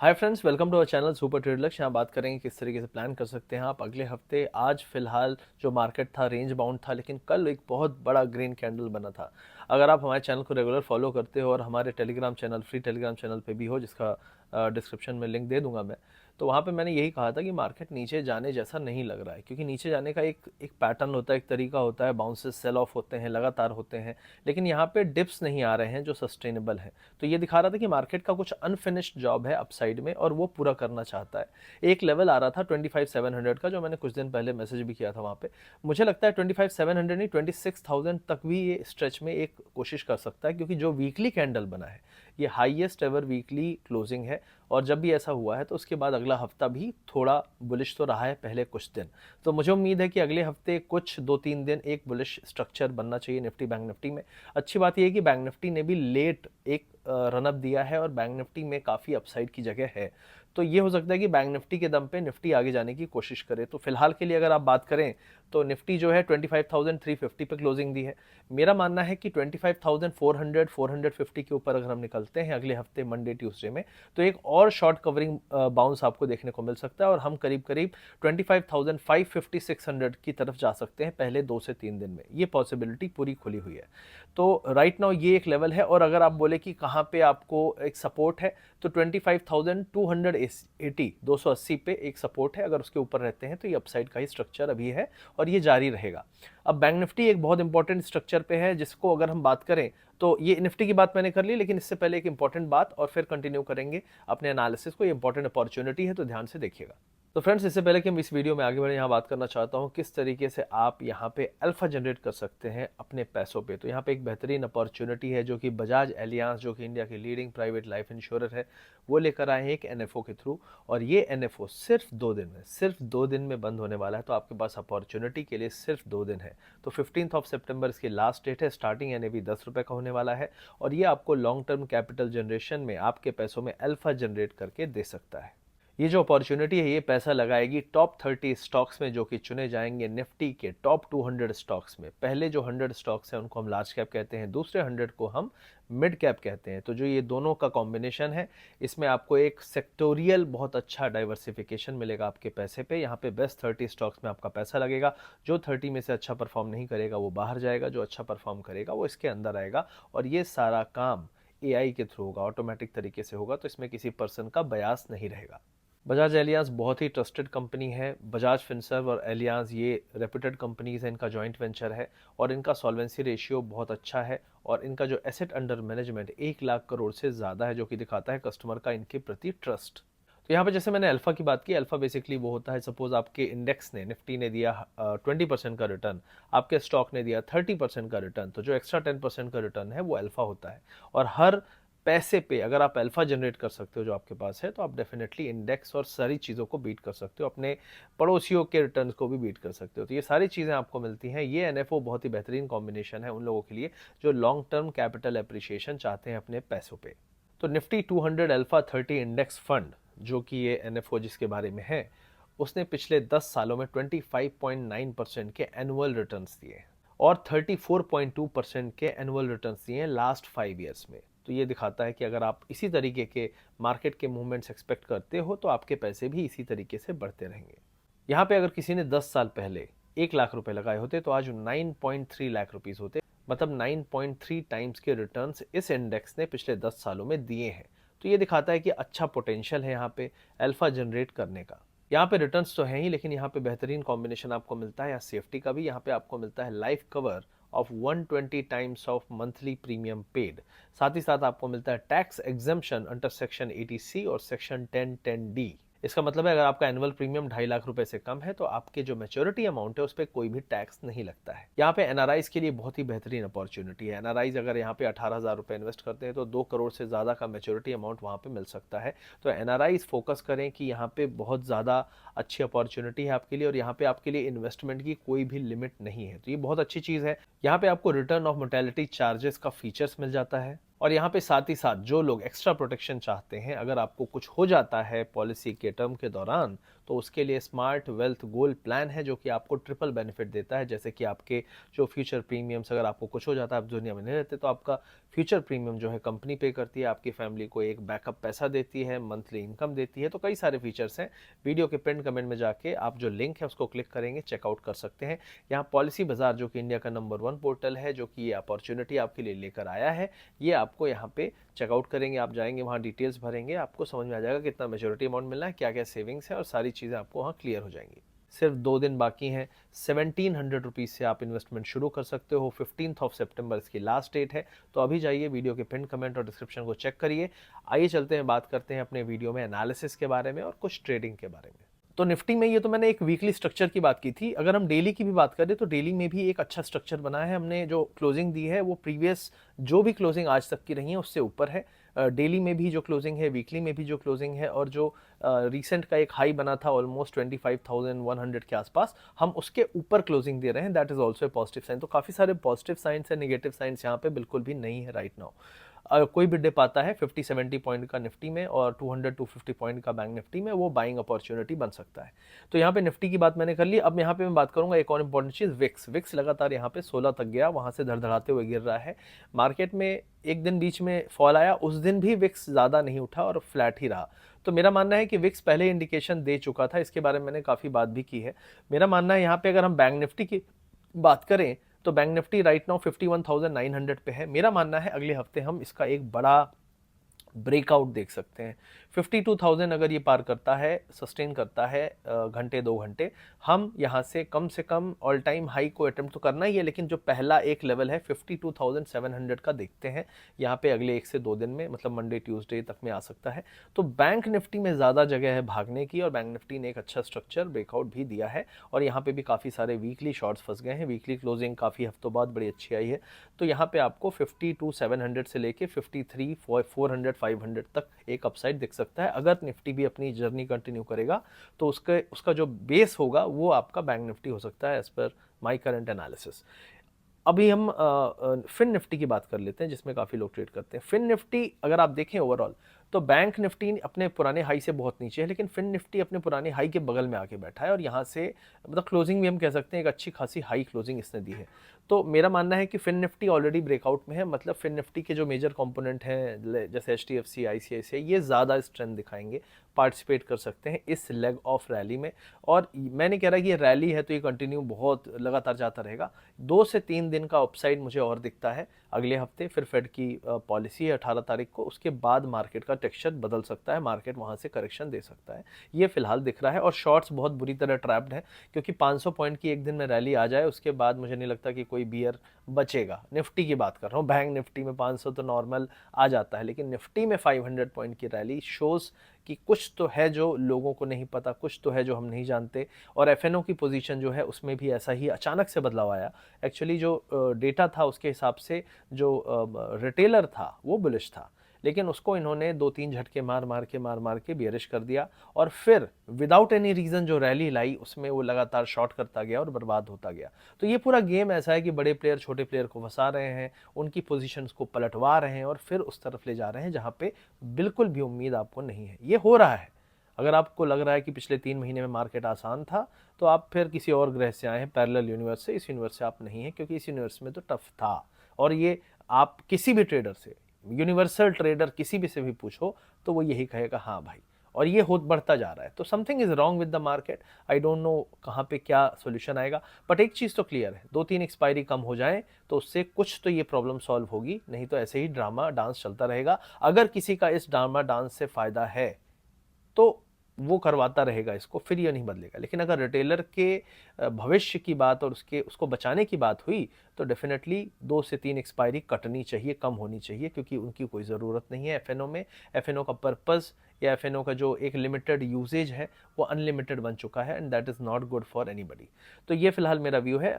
Hi friends, welcome to our channel super trade Lakshya. यहाँ बात करेंगे किस तरीके से प्लान कर सकते हैं आप अगले हफ्ते। आज फिलहाल जो मार्केट था रेंज बाउंड था, लेकिन कल एक बहुत बड़ा ग्रीन कैंडल बना था। अगर आप हमारे चैनल को रेगुलर फॉलो करते हो और हमारे Telegram channel, free Telegram channel पे भी हो, जिसका डिस्क्रिप्शन में लिंक दे दूंगा मैं, तो वहाँ पे मैंने यही कहा था कि मार्केट नीचे जाने जैसा नहीं लग रहा है, क्योंकि नीचे जाने का एक एक पैटर्न होता है, एक तरीका होता है। बाउंसेस सेल ऑफ होते हैं, लगातार होते हैं, लेकिन यहाँ पे डिप्स नहीं आ रहे हैं जो सस्टेनेबल हैं। तो ये दिखा रहा था कि मार्केट का कुछ अनफिनिश्ड जॉब है अपसाइड में और वो पूरा करना चाहता है। एक लेवल आ रहा था 25,700 का, जो मैंने कुछ दिन पहले मैसेज भी किया था वहाँ पे। मुझे लगता है 25,700 नहीं, 26,000 तक भी ये स्ट्रेच में एक कोशिश कर सकता है, क्योंकि जो वीकली कैंडल बना है ये हाईएस्ट एवर वीकली क्लोजिंग है। और जब भी ऐसा हुआ है तो उसके बाद अगला हफ्ता भी थोड़ा बुलिश तो रहा है पहले कुछ दिन। तो मुझे उम्मीद है कि अगले हफ्ते कुछ 2-3 दिन एक बुलिश स्ट्रक्चर बनना चाहिए निफ्टी बैंक निफ्टी में। अच्छी बात यह है कि बैंक निफ्टी ने भी लेट एक रनअप दिया है और बैंक निफ्टी में काफ़ी अपसाइड की जगह है। तो ये हो सकता है कि बैंक निफ्टी के दम पे निफ्टी आगे जाने की कोशिश करे। तो फिलहाल के लिए अगर आप बात करें तो निफ्टी जो है 25,350 पे क्लोजिंग दी है। मेरा मानना है कि 25,400 450 के ऊपर अगर हम निकलते हैं अगले हफ्ते मंडे ट्यूसडे में, तो एक और शॉर्ट कवरिंग बाउंस आपको देखने को मिल सकता है और हम करीब करीब 25,550 600 की तरफ जा सकते हैं पहले 2 से 3 दिन में। ये पॉसिबिलिटी पूरी खुली हुई है। तो राइट नाउ ये एक लेवल है। और अगर आप बोले कि कहाँ पे आपको एक सपोर्ट है, तो 25,280 280 पे एक सपोर्ट है। अगर उसके ऊपर रहते हैं तो ये अपसाइड का ही स्ट्रक्चर अभी है और ये जारी रहेगा। अब बैंक निफ्टी एक बहुत इंपॉर्टेंट स्ट्रक्चर पे है, जिसको अगर हम बात करें तो ये निफ्टी की बात मैंने कर ली, लेकिन इससे पहले एक इंपॉर्टेंट बात और फिर कंटिन्यू करेंगे अपने एनालिसिस को। ये इंपॉर्टेंट अपॉर्चुनिटी है, तो ध्यान से देखिएगा। तो फ्रेंड्स, इससे पहले कि हम इस वीडियो में आगे बढ़े, यहाँ बात करना चाहता हूँ किस तरीके से आप यहाँ पे अल्फा जनरेट कर सकते हैं अपने पैसों पे। तो यहाँ पे एक बेहतरीन अपॉर्चुनिटी है जो कि बजाज एलियांज, जो कि इंडिया की लीडिंग प्राइवेट लाइफ इंश्योरर है, वो लेकर आए हैं एक एनएफओ के थ्रू। और ये एनएफओ सिर्फ 2 दिन में बंद होने वाला है। तो आपके पास अपॉर्चुनिटी के लिए सिर्फ 2 दिन है। तो 15 सितंबर इसकी लास्ट डेट है। स्टार्टिंग एनएवी 10 रुपये का होने वाला है और ये आपको लॉन्ग टर्म कैपिटल जनरेशन में आपके पैसों में अल्फा जनरेट करके दे सकता है। ये जो अपॉर्चुनिटी है ये पैसा लगाएगी टॉप 30 स्टॉक्स में, जो कि चुने जाएंगे निफ्टी के टॉप 200 स्टॉक्स में। पहले जो 100 स्टॉक्स हैं उनको हम लार्ज कैप कहते हैं, दूसरे 100 को हम मिड कैप कहते हैं। तो जो ये दोनों का कॉम्बिनेशन है, इसमें आपको एक सेक्टोरियल बहुत अच्छा डाइवर्सिफिकेशन मिलेगा आपके पैसे पे। यहाँ पे बेस्ट 30 स्टॉक्स में आपका पैसा लगेगा। जो 30 में से अच्छा परफॉर्म नहीं करेगा वो बाहर जाएगा, जो अच्छा परफॉर्म करेगा वो इसके अंदर आएगा। और ये सारा काम एआई के थ्रू होगा, ऑटोमेटिक तरीके से होगा, तो इसमें किसी पर्सन का बयास नहीं रहेगा। बजाज एलियांज बहुत ही ट्रस्टेड कंपनी है। बजाज फिनसर्व और एलियांज ये रेप्यूटेड कंपनीज हैं, इनका जॉइंट वेंचर है और इनका सॉल्वेंसी रेशियो बहुत अच्छा है। और इनका जो asset under management 1 lakh crore से ज़्यादा है, जो कि दिखाता है कस्टमर का इनके प्रति ट्रस्ट। तो यहाँ पे जैसे मैंने अल्फा की बात की, अल्फा बेसिकली वो होता है, सपोज आपके इंडेक्स ने, निफ्टी ने दिया 20% का रिटर्न, आपके स्टॉक ने दिया 30% का रिटर्न, तो जो एक्स्ट्रा 10% का रिटर्न है वो अल्फा होता है। और हर पैसे पे अगर आप अल्फा जनरेट कर सकते हो जो आपके पास है, तो आप डेफिनेटली इंडेक्स और सारी चीज़ों को बीट कर सकते हो, अपने पड़ोसियों के रिटर्न्स को भी बीट कर सकते हो। तो ये सारी चीज़ें आपको मिलती हैं। ये एनएफओ बहुत ही बेहतरीन कॉम्बिनेशन है उन लोगों के लिए जो लॉन्ग टर्म कैपिटल एप्रिसिएशन चाहते हैं अपने पैसों पे। तो निफ्टी 200 अल्फा 30 इंडेक्स फंड, जो कि ये एनएफओ जिसके बारे में है, उसने पिछले 10 सालों में 25.9% के एनुअल रिटर्न्स दिए और 34.2% के एनुअल रिटर्न्स दिए लास्ट 5 ईयर्स में। तो ये दिखाता है कि अगर आप इसी तरीके के मार्केट के मूवमेंट्स एक्सपेक्ट करते हो तो आपके पैसे भी इसी तरीके से बढ़ते रहेंगे। यहाँ पे अगर किसी ने 10 साल पहले 1 लाख रुपए लगाए होते तो आज 9.3 लाख रुपीज होते। मतलब 9.3 टाइम्स के रिटर्न्स इस इंडेक्स ने पिछले 10 सालों में दिए हैं। तो ये दिखाता है कि अच्छा पोटेंशियल है यहाँ पे अल्फा जनरेट करने का। यहाँ पे रिटर्न्स तो हैं ही, लेकिन यहाँ पे बेहतरीन कॉम्बिनेशन आपको मिलता है यहाँ सेफ्टी का भी। यहाँ पे आपको मिलता है life cover of 120 times of monthly premium paid. साथ ही साथ आपको मिलता है tax exemption under section 80C और सेक्शन 1010D। इसका मतलब है अगर आपका एनुअल प्रीमियम 2.5 लाख रुपए से कम है तो आपके जो मैच्योरिटी अमाउंट है उस पर कोई भी टैक्स नहीं लगता है। यहाँ पे एनआरआईज के लिए बहुत ही बेहतरीन अपॉर्चुनिटी है। एनआरआईज अगर यहाँ पे 18,000 रुपए इन्वेस्ट करते हैं तो 2 करोड़ से ज़्यादा का मैच्योरिटी अमाउंट वहाँ पे मिल सकता है। तो एनआरआईज फोकस करें कि यहाँ पे बहुत ज़्यादा अच्छी अपॉर्चुनिटी है आपके लिए और यहाँ पे आपके लिए इन्वेस्टमेंट की कोई भी लिमिट नहीं है। तो ये बहुत अच्छी चीज़ है। यहाँ पे आपको रिटर्न ऑफ मोर्टेलिटी चार्जेस का फीचर्स मिल जाता है और यहाँ पे साथ ही साथ जो लोग एक्स्ट्रा प्रोटेक्शन चाहते हैं, अगर आपको कुछ हो जाता है पॉलिसी के टर्म के दौरान, तो उसके लिए स्मार्ट वेल्थ गोल प्लान है जो कि आपको ट्रिपल बेनिफिट देता है। जैसे कि आपके जो फ्यूचर प्रीमियम्स, अगर आपको कुछ हो जाता है, आप दुनिया में नहीं रहते, तो आपका फ्यूचर प्रीमियम जो है कंपनी पे करती है, आपकी फैमिली को एक बैकअप पैसा देती है, मंथली इनकम देती है। तो कई सारे फीचर्स हैं। वीडियो के पिन कमेंट में जाके आप जो लिंक है उसको क्लिक करेंगे, चेकआउट कर सकते हैं। यहाँ पॉलिसी बाजार जो कि इंडिया का नंबर 1 पोर्टल है, जो कि ये अपॉर्चुनिटी आपके लिए लेकर आया है, ये आपको यहाँ पे चेकआउट करेंगे। आप जाएंगे वहाँ डिटेल्स भरेंगे, आपको समझ में आ जाएगा कितना मेच्योरिटी अमाउंट मिलना है, क्या क्या सेविंग्स है, और सारी चीज़ें आपको वहाँ क्लियर हो जाएंगी। सिर्फ 2 दिन बाकी हैं। 1700 रुपीज़ से आप इन्वेस्टमेंट शुरू कर सकते हो। 15 सितंबर इसकी लास्ट डेट है। तो अभी जाइए, वीडियो के पिन कमेंट और डिस्क्रिप्शन को चेक करिए। आइए चलते हैं, बात करते हैं अपने वीडियो में एनालिसिस के बारे में और कुछ ट्रेडिंग के बारे में। तो निफ्टी में ये तो मैंने एक वीकली स्ट्रक्चर की बात की थी। अगर हम डेली की भी बात करें तो डेली में भी एक अच्छा स्ट्रक्चर बना है। हमने जो क्लोजिंग दी है वो प्रीवियस जो भी क्लोजिंग आज तक की रही है उससे ऊपर है। डेली में भी जो क्लोजिंग है, वीकली में भी जो क्लोजिंग है, और जो रिसेंट का एक हाई बना था ऑलमोस्ट 25,100 के आसपास, हम उसके ऊपर क्लोजिंग दे रहे हैं। That is also a positive sign. तो काफ़ी सारे पॉजिटिव साइंस है, नेगेटिव साइंस यहाँ पे बिल्कुल भी नहीं है राइट नाउ। कोई भी डिप आता है 50-70 पॉइंट का निफ्टी में और 200-250 पॉइंट का बैंक निफ्टी में, वो बाइंग अपॉर्चुनिटी बन सकता है। तो यहाँ पे निफ्टी की बात मैंने कर ली। अब यहाँ पे मैं बात करूंगा एक और इंपॉर्टेंट चीज़, विक्स। विक्स लगातार यहाँ पे 16 तक गया, वहाँ से धड़धड़ाते हुए गिर रहा है। मार्केट में एक दिन बीच में फॉल आया, उस दिन भी विक्स ज़्यादा नहीं उठा और फ्लैट ही रहा। तो मेरा मानना है कि विक्स पहले इंडिकेशन दे चुका था, इसके बारे में मैंने काफ़ी बात भी की है। मेरा मानना है यहाँ पे अगर हम बैंक निफ्टी की बात करें तो बैंक निफ्टी राइट नाउ 51,900 पे है। मेरा मानना है अगले हफ्ते हम इसका एक बड़ा ब्रेकआउट देख सकते हैं। 52,000 अगर ये पार करता है, सस्टेन करता है घंटे 2 घंटे, हम यहाँ से कम ऑल टाइम हाई को अटेम्प्ट तो करना ही है, लेकिन जो पहला एक लेवल है 52,700 का देखते हैं यहाँ पे अगले 1 से 2 दिन में, मतलब मंडे ट्यूसडे तक में आ सकता है। तो बैंक निफ्टी में ज़्यादा जगह है भागने की, और बैंक निफ्टी ने एक अच्छा स्ट्रक्चर ब्रेकआउट भी दिया है, और यहाँ पे भी काफ़ी सारे वीकली शॉर्ट्स फंस गए हैं। वीकली क्लोजिंग काफ़ी हफ्तों बाद बड़ी अच्छी आई है। तो यहाँ पे आपको 52,700 से लेके 53,400 500 तक एक अपसाइड दिख सकता है। अगर निफ्टी भी अपनी जर्नी कंटिन्यू करेगा तो उसका जो बेस होगा वो आपका बैंक निफ्टी हो सकता है, as per my current analysis. अभी हम फिन निफ्टी की बात कर लेते हैं, जिसमें काफ़ी लोग ट्रेड करते हैं। फिन निफ्टी अगर आप देखें ओवरऑल, तो बैंक निफ्टी अपने पुराने हाई से बहुत नीचे है, लेकिन फिन निफ्टी अपने पुराने हाई के बगल में आके बैठा है, और यहाँ से मतलब क्लोजिंग भी हम कह सकते हैं एक अच्छी खासी हाई क्लोजिंग इसने दी है। तो मेरा मानना है कि फिन निफ्टी ऑलरेडी ब्रेकआउट में है, मतलब फिन निफ्टी के जो मेजर कंपोनेंट हैं जैसे HDFC, ICICI, ये ज़्यादा स्ट्रेंथ दिखाएंगे, पार्टिसिपेट कर सकते हैं इस लेग ऑफ रैली में। और मैं नहीं कह रहा कि ये रैली है तो ये कंटिन्यू बहुत लगातार जाता रहेगा। 2 से 3 दिन का अपसाइड मुझे और दिखता है अगले हफ्ते। फिर फेड की पॉलिसी है 18 तारीख को, उसके बाद मार्केट का टेक्सचर बदल सकता है, मार्केट वहाँ से करेक्शन दे सकता है, ये फिलहाल दिख रहा है। और शॉर्ट्स बहुत बुरी तरह ट्रैप्ड है, क्योंकि 500 पॉइंट की एक दिन में रैली आ जाए उसके बाद मुझे नहीं लगता कि कोई बियर बचेगा। निफ्टी की बात कर रहा हूँ, बैंक निफ्टी में 500 तो नॉर्मल आ जाता है, लेकिन निफ्टी में 500 पॉइंट की रैली शोज कि कुछ तो है जो लोगों को नहीं पता, कुछ तो है जो हम नहीं जानते। और एफएनओ की पोजीशन जो है उसमें भी ऐसा ही अचानक से बदलाव आया। एक्चुअली जो डेटा था उसके हिसाब से जो रिटेलर था वो बुलिश था, लेकिन उसको इन्होंने 2-3 झटके मार के बियरिश कर दिया, और फिर विदाउट एनी रीज़न जो रैली लाई उसमें वो लगातार शॉर्ट करता गया और बर्बाद होता गया। तो ये पूरा गेम ऐसा है कि बड़े प्लेयर छोटे प्लेयर को फंसा रहे हैं, उनकी पोजीशंस को पलटवा रहे हैं और फिर उस तरफ ले जा रहे हैं जहाँ पे बिल्कुल भी उम्मीद आपको नहीं है। ये हो रहा है। अगर आपको लग रहा है कि पिछले 3 महीने में मार्केट आसान था, तो आप फिर किसी और ग्रह से आए हैं, पैरेलल यूनिवर्स से। इस यूनिवर्स से आप नहीं हैं, क्योंकि इस यूनिवर्स में तो टफ था। और ये आप किसी भी ट्रेडर से, यूनिवर्सल ट्रेडर किसी भी से भी पूछो तो वो यही कहेगा, हाँ भाई। और ये बढ़ता जा रहा है। तो something is wrong with the market. I don't know कहाँ पे क्या सोल्यूशन आएगा, बट एक चीज़ तो क्लियर है, 2-3 एक्सपायरी कम हो जाए तो उससे कुछ तो ये प्रॉब्लम सॉल्व होगी, नहीं तो ऐसे ही ड्रामा डांस चलता रहेगा। अगर किसी का इस ड्रामा डांस से फायदा है तो वो करवाता रहेगा इसको, फिर ये नहीं बदलेगा। लेकिन अगर रिटेलर के भविष्य की बात और उसको बचाने की बात हुई तो डेफिनेटली 2 से 3 एक्सपायरी कटनी चाहिए, कम होनी चाहिए, क्योंकि उनकी कोई ज़रूरत नहीं है एफएनओ में। एफएनओ का पर्पज़ या एफएनओ का जो एक लिमिटेड यूजेज है वो अनलिमिटेड बन चुका है, and that is not good for anybody. तो ये फिलहाल मेरा व्यू है।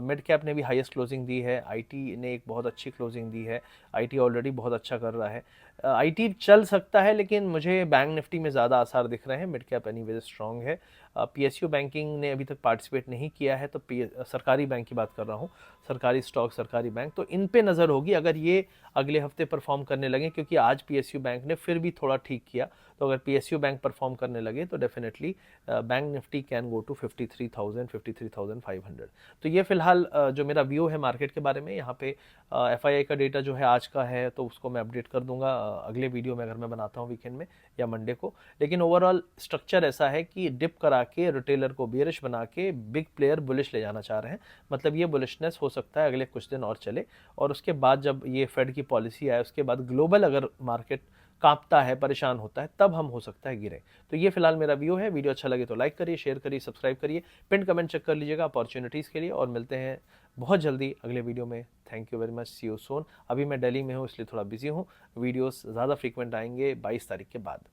मिड कैप ने भी हाईएस्ट क्लोजिंग दी है, आईटी ने एक बहुत अच्छी क्लोजिंग दी है, आईटी ऑलरेडी बहुत अच्छा कर रहा है। आईटी चल सकता है, लेकिन मुझे बैंक निफ्टी में ज़्यादा आसार दिख रहे हैं। मिड कैप एनीवेज स्ट्रांग है। पीएसयू बैंकिंग ने अभी तक पार्टिसिपेट नहीं किया है, तो सरकारी बैंक की बात कर रहा हूँ, सरकारी स्टॉक, सरकारी बैंक, तो इन पे नज़र होगी अगर ये अगले हफ्ते परफॉर्म करने लगे, क्योंकि आज पीएसयू बैंक ने फिर भी थोड़ा ठीक किया। तो अगर पीएसयू बैंक परफॉर्म करने लगे तो definitely bank Nifty can go to 53,000, 53,500। तो ये फिलहाल जो मेरा व्यू है मार्केट के बारे में। यहाँ पे एफआईआई का डेटा जो है आज का है, तो उसको मैं अपडेट कर दूंगा अगले वीडियो में, अगर मैं बनाता हूँ वीकेंड में या मंडे को। लेकिन ओवरऑल स्ट्रक्चर ऐसा है कि डिप करा के रिटेलर को बेयरिश बना के बिग प्लेयर बुलिश ले जाना चाह रहे हैं। मतलब ये बुलिशनेस हो सकता है अगले कुछ दिन और चले, और उसके बाद जब ये फेड की पॉलिसी आए उसके बाद ग्लोबल अगर मार्केट कांपता है, परेशान होता है, तब हम हो सकता है गिरे। तो ये फिलहाल मेरा व्यू है। वीडियो अच्छा लगे तो लाइक करिए, शेयर करिए, सब्सक्राइब करिए, पिन कमेंट चेक कर लीजिएगा अपॉर्चुनिटीज़ के लिए, और मिलते हैं बहुत जल्दी अगले वीडियो में। Thank you very much, see you soon. अभी मैं दिल्ली में हूँ इसलिए थोड़ा बिजी हूँ, वीडियोस ज़्यादा फ्रीक्वेंट आएंगे 22 तारीख के बाद।